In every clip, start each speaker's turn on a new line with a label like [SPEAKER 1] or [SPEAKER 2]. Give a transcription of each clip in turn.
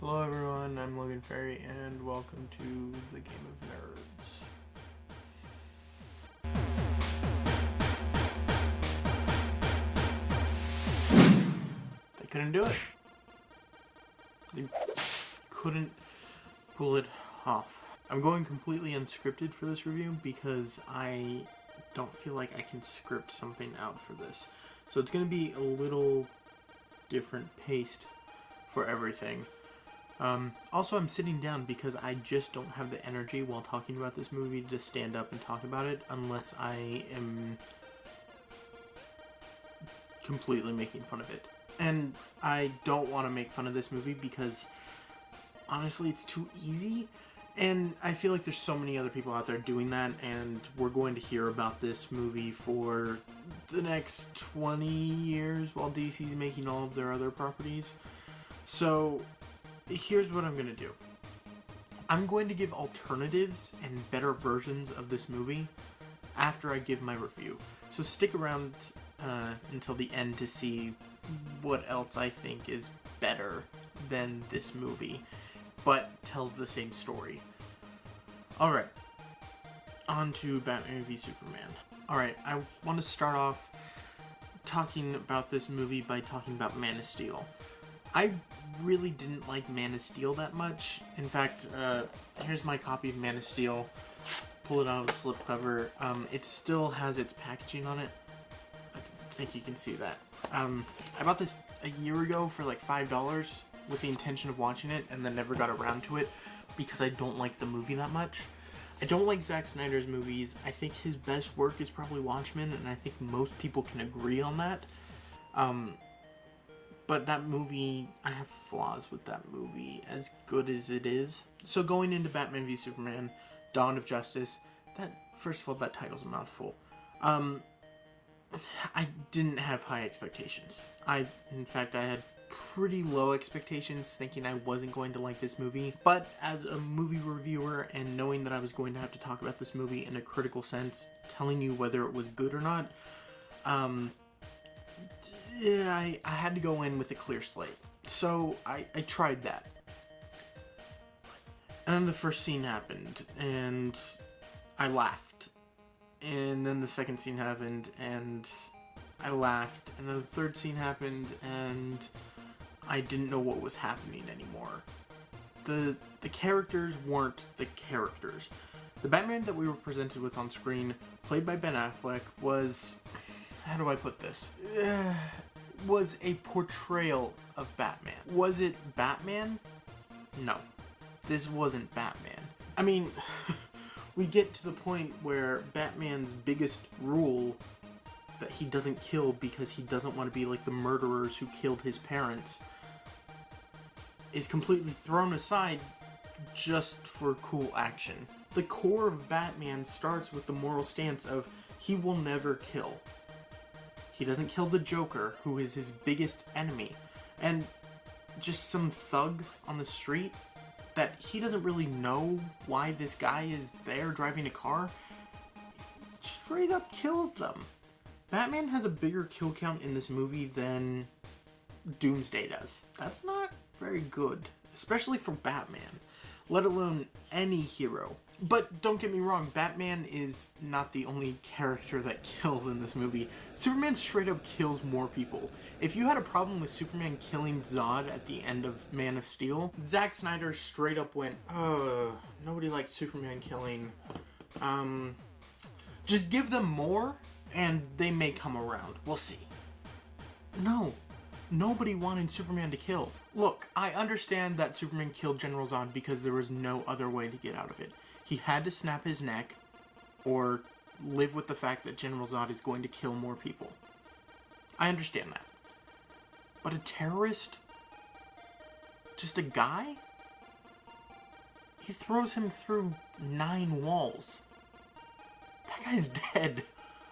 [SPEAKER 1] Hello everyone, I'm Logan and welcome to the Game of Nerds. They couldn't do it. They couldn't pull it off. I'm going completely unscripted for this review because I don't feel like I can script something out for this. So it's going to be a little different paced for everything. Also, I'm sitting down because I just don't have the energy while talking about this movie to stand up and talk about it unless I am completely making fun of it. And I don't want to make fun of this movie because honestly it's too easy, and I feel like there's so many other people out there doing that, and we're going to hear about this movie for the next 20 years while DC's making all of their other properties. So here's what I'm going to do. I'm going to give alternatives and better versions of this movie after I give my review. So stick around until the end to see what else I think is better than this movie, but tells the same story. Alright, on to Batman v Superman. Alright, I want to start off talking about this movie by talking about Man of Steel. I really didn't like Man of Steel that much. In fact, here's my copy of Man of Steel. Pull it out of the slipcover. It still has its packaging on it. I think you can see that. I bought this a year ago for like $5 with the intention of watching it, and then never got around to it because I don't like the movie that much. I don't like Zack Snyder's movies. I think his best work is probably Watchmen, and I think most people can agree on that. But that movie, I have flaws with that movie, as good as it is. So going into Batman v Superman, Dawn of Justice, first of all, that title's a mouthful. I didn't have high expectations. In fact, I had pretty low expectations, thinking I wasn't going to like this movie. But as a movie reviewer, and knowing that I was going to have to talk about this movie in a critical sense, telling you whether it was good or not, yeah, I had to go in with a clear slate. So I tried that. And then the first scene happened, and I laughed. And then the second scene happened, and I laughed. And then the third scene happened, and I didn't know what was happening anymore. The characters weren't the characters. The Batman that we were presented with on screen, played by Ben Affleck, was... how do I put this? Was a portrayal of Batman. Was it Batman? No. This wasn't Batman. I mean, we get to the point where Batman's biggest rule, that he doesn't kill because he doesn't want to be like the murderers who killed his parents, is completely thrown aside just for cool action. The core of Batman starts with the moral stance of he will never kill. He doesn't kill the Joker, who is his biggest enemy. And just some thug on the street that he doesn't really know why this guy is there driving a car, straight up kills them. Batman has a bigger kill count in this movie than Doomsday does. That's not very good, especially for Batman, let alone any hero. But don't get me wrong, Batman is not the only character that kills in this movie. Superman straight up kills more people. If you had a problem with Superman killing Zod at the end of Man of Steel, Zack Snyder straight up went, nobody likes Superman killing. Just give them more and they may come around. We'll see. No. Nobody wanted Superman to kill. Look, I understand that Superman killed General Zod because there was no other way to get out of it. He had to snap his neck or live with the fact that General Zod is going to kill more people. I understand that. But a terrorist? Just a guy? He throws him through 9 walls. That guy's dead.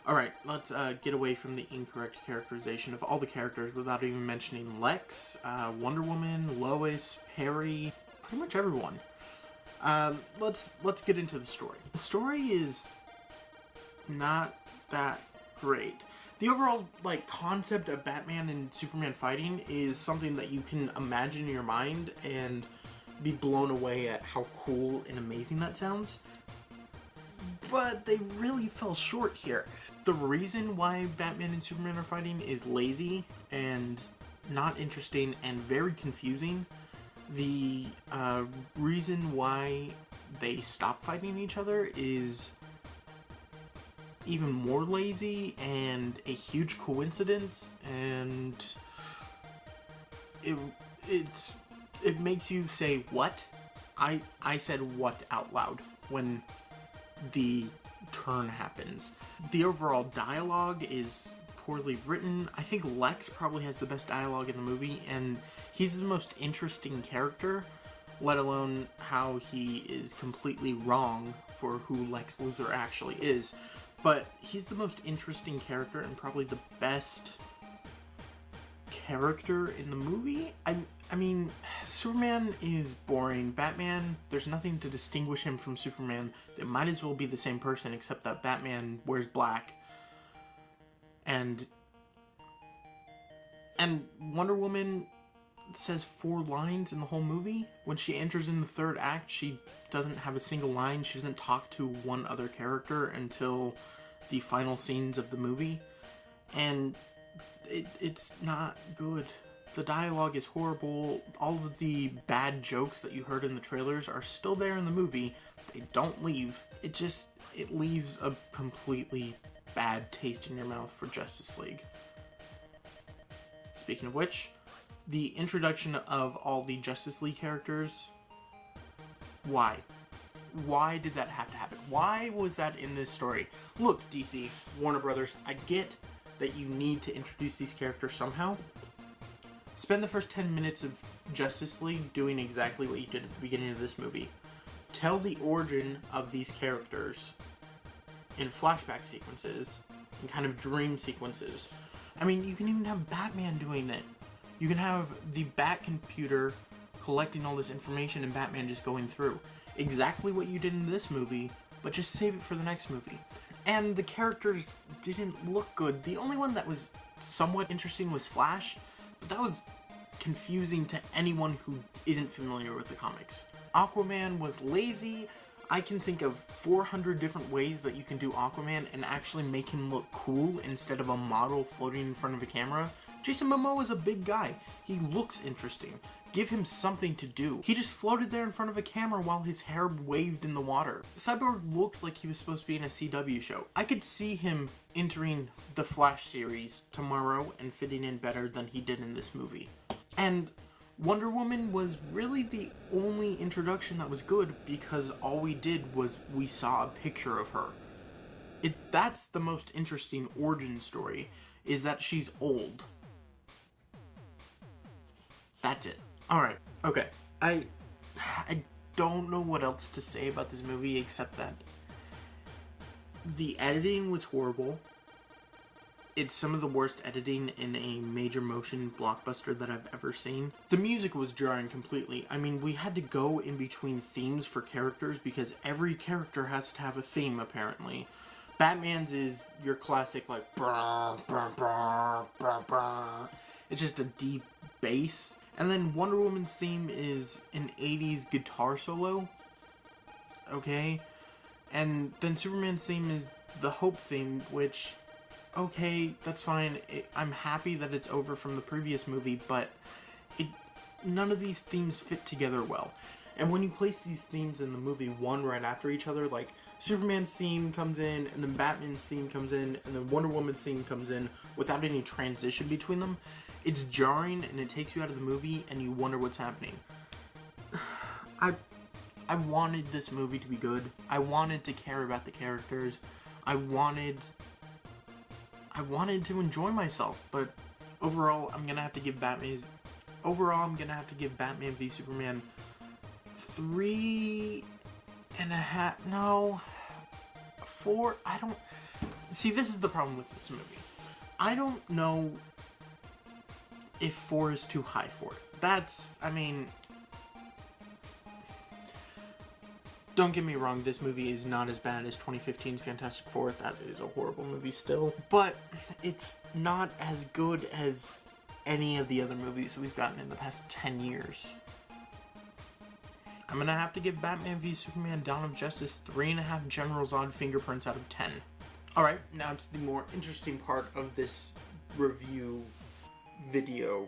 [SPEAKER 1] Alright, let's get away from the incorrect characterization of all the characters without even mentioning Lex, Wonder Woman, Lois, Perry, pretty much everyone. Let's get into the story. The story is not that great. The overall, concept of Batman and Superman fighting is something that you can imagine in your mind and be blown away at how cool and amazing that sounds. But they really fell short here. The reason why Batman and Superman are fighting is lazy and not interesting and very confusing. The reason why they stop fighting each other is even more lazy and a huge coincidence, and it makes you say what? I said what out loud when the turn happens. The overall dialogue is poorly written. I think Lex probably has the best dialogue in the movie, and he's the most interesting character, let alone how he is completely wrong for who Lex Luthor actually is. But he's the most interesting character and probably the best character in the movie. I mean, Superman is boring. Batman, there's nothing to distinguish him from Superman. They might as well be the same person, except that Batman wears black. And Wonder Woman says 4 lines in the whole movie. When she enters in the 3rd act, she doesn't have a single line. She doesn't talk to one other character until the final scenes of the movie. And it's not good. The dialogue is horrible. All of the bad jokes that you heard in the trailers are still there in the movie. They don't leave. It leaves a completely bad taste in your mouth for Justice League. Speaking of which, the introduction of all the Justice League characters, why? Why did that have to happen? Why was that in this story? Look, DC, Warner Brothers, I get that you need to introduce these characters somehow. Spend the first 10 minutes of Justice League doing exactly what you did at the beginning of this movie. Tell the origin of these characters in flashback sequences and kind of dream sequences. I mean, you can even have Batman doing it. You can have the Bat computer collecting all this information and Batman just going through. Exactly what you did in this movie, but just save it for the next movie. And the characters didn't look good. The only one that was somewhat interesting was Flash, but that was confusing to anyone who isn't familiar with the comics. Aquaman was lazy. I can think of 400 different ways that you can do Aquaman and actually make him look cool instead of a model floating in front of a camera. Jason Momoa is a big guy. He looks interesting. Give him something to do. He just floated there in front of a camera while his hair waved in the water. Cyborg looked like he was supposed to be in a CW show. I could see him entering the Flash series tomorrow and fitting in better than he did in this movie. And Wonder Woman was really the only introduction that was good because all we did was we saw a picture of her. That's the most interesting origin story, is that she's old. That's it. Alright, okay. I don't know what else to say about this movie except that the editing was horrible. It's some of the worst editing in a major motion blockbuster that I've ever seen. The music was jarring completely. I mean, we had to go in between themes for characters because every character has to have a theme, apparently. Batman's is your classic, like, brah, brah, brah, brah, brah. It's just a deep bass. And then Wonder Woman's theme is an 80s guitar solo. Okay? And then Superman's theme is the Hope theme, which, okay, that's fine. I'm happy that it's over from the previous movie, but none of these themes fit together well. And when you place these themes in the movie one right after each other, like Superman's theme comes in, and then Batman's theme comes in, and then Wonder Woman's theme comes in without any transition between them, it's jarring and it takes you out of the movie and you wonder what's happening. I wanted this movie to be good. I wanted to care about the characters. I wanted to enjoy myself, but overall I'm gonna have to give Batman v Superman 3.5, no, 4. I don't see, this is the problem with this movie. I don't know if 4 is too high for it. I mean, don't get me wrong, this movie is not as bad as 2015's Fantastic Four. That is a horrible movie still. But it's not as good as any of the other movies we've gotten in the past 10 years. I'm gonna have to give Batman v Superman Dawn of Justice 3.5 General Zod fingerprints out of 10. Alright, now to the more interesting part of this review video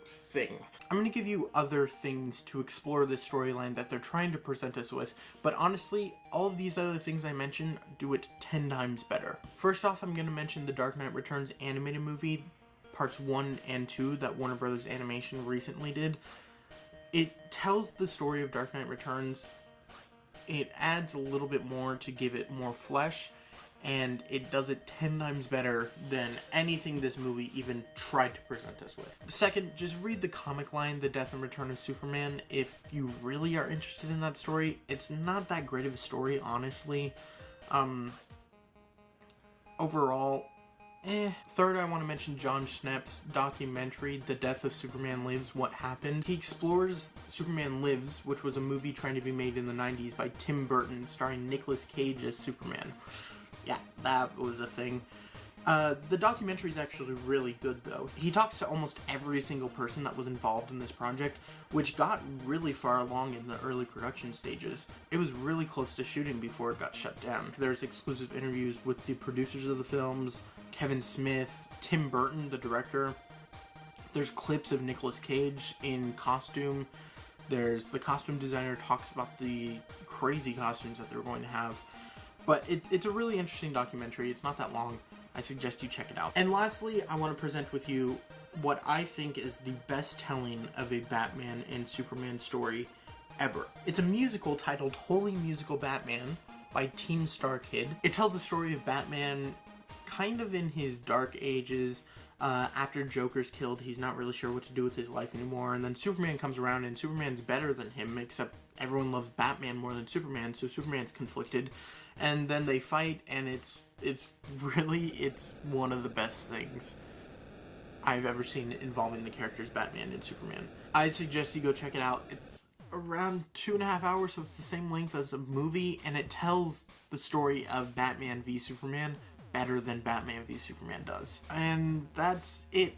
[SPEAKER 1] thing. I'm going to give you other things to explore this storyline that they're trying to present us with, but honestly, all of these other things I mentioned do it 10 times better. First off, I'm going to mention the Dark Knight Returns animated movie, parts 1 and 2, that Warner Brothers Animation recently did. It tells the story of Dark Knight Returns. It adds a little bit more to give it more flesh, and it does it 10 times better than anything this movie even tried to present us with. Second, just read the comic line, The Death and Return of Superman, if you really are interested in that story. It's not that great of a story, honestly. Overall, Third, I want to mention John Schnepp's documentary, The Death of Superman Lives, What Happened. He explores Superman Lives, which was a movie trying to be made in the 90s by Tim Burton, starring Nicolas Cage as Superman. Yeah, that was a thing. The documentary is actually really good, though. He talks to almost every single person that was involved in this project, which got really far along in the early production stages. It was really close to shooting before it got shut down. There's exclusive interviews with the producers of the films, Kevin Smith, Tim Burton, the director. There's clips of Nicolas Cage in costume. There's the costume designer talks about the crazy costumes that they're going to have. But it's a really interesting documentary. It's not that long. I suggest you check it out. And lastly, I want to present with you what I think is the best telling of a Batman and Superman story ever. It's a musical titled Holy Musical Batman by Teen Star Kid. It tells the story of Batman kind of in his dark ages. After Joker's killed, he's not really sure what to do with his life anymore. And then Superman comes around, and Superman's better than him, except everyone loves Batman more than Superman, so Superman's conflicted. And then they fight, and it's one of the best things I've ever seen involving the characters Batman and Superman. I suggest you go check it out. It's around 2.5 hours, so it's the same length as a movie, and it tells the story of Batman v Superman better than Batman v Superman does. And that's it.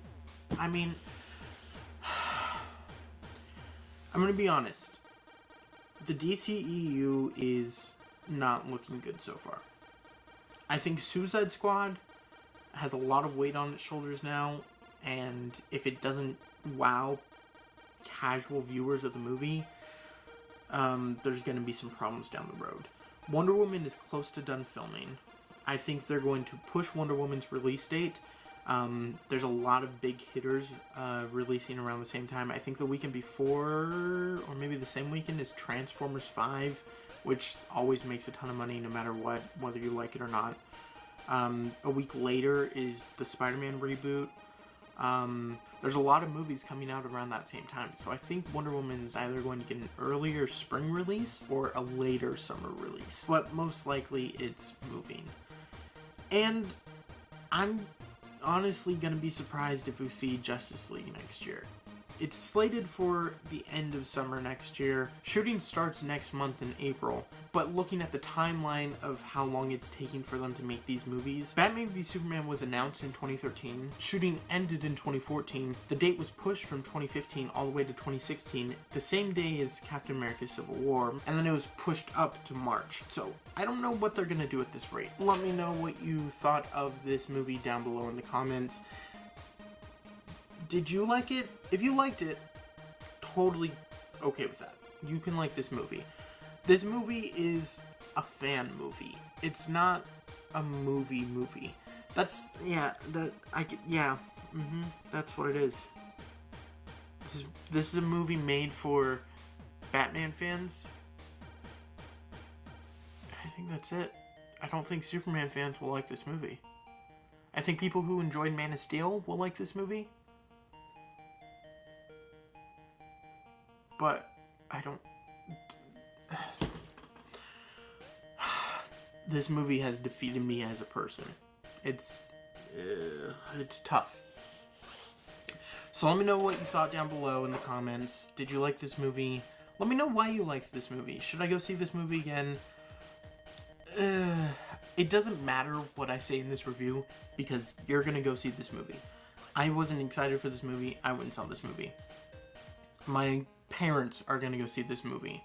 [SPEAKER 1] I mean, I'm gonna be honest. The DCEU is not looking good so far. I think Suicide Squad has a lot of weight on its shoulders now, and if it doesn't wow casual viewers of the movie, there's going to be some problems down the road. Wonder Woman is close to done filming. I think they're going to push Wonder Woman's release date. There's a lot of big hitters releasing around the same time. I think the weekend before, or maybe the same weekend, is Transformers 5, which always makes a ton of money no matter what, whether you like it or not. A week later is the Spider-Man reboot. There's a lot of movies coming out around that same time, so I think Wonder Woman is either going to get an earlier spring release or a later summer release, but most likely it's moving. And I'm honestly going to be surprised if we see Justice League next year. It's slated for the end of summer next year. Shooting starts next month in April, but looking at the timeline of how long it's taking for them to make these movies, Batman v Superman was announced in 2013, shooting ended in 2014, the date was pushed from 2015 all the way to 2016, the same day as Captain America Civil War, and then it was pushed up to March. So I don't know what they're gonna do at this rate. Let me know what you thought of this movie down below in the comments. Did you like it? If you liked it, totally okay with that. You can like this movie. This movie is a fan movie. It's not a movie. That's, that's what it is. This is a movie made for Batman fans. I think that's it. I don't think Superman fans will like this movie. I think people who enjoyed Man of Steel will like this movie. But I don't. This movie has defeated me as a person. It's tough. So let me know what you thought down below in the comments. Did you like this movie? Let me know why you liked this movie. Should I go see this movie again? It doesn't matter what I say in this review because you're gonna go see this movie. I wasn't excited for this movie. I went and saw this movie. My parents are going to go see this movie.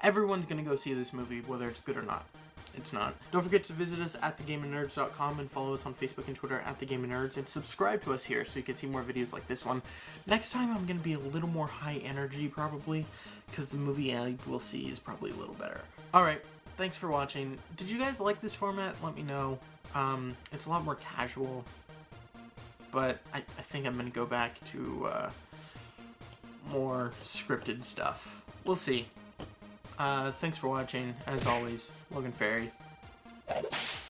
[SPEAKER 1] everyone's gonna go see this movie, whether it's good or not. It's not. Don't forget to visit us at thegameofnerds.com and follow us on Facebook and Twitter at thegameofnerds, and subscribe to us here so you can see more videos like this one. Next time I'm going to be a little more high energy probably, because the movie I will see is probably a little better. Alright, thanks for watching. Did you guys like this format? Let me know. It's a lot more casual, but I think I'm going to go back to more scripted stuff. We'll see. Thanks for watching. As always, Logan Ferry.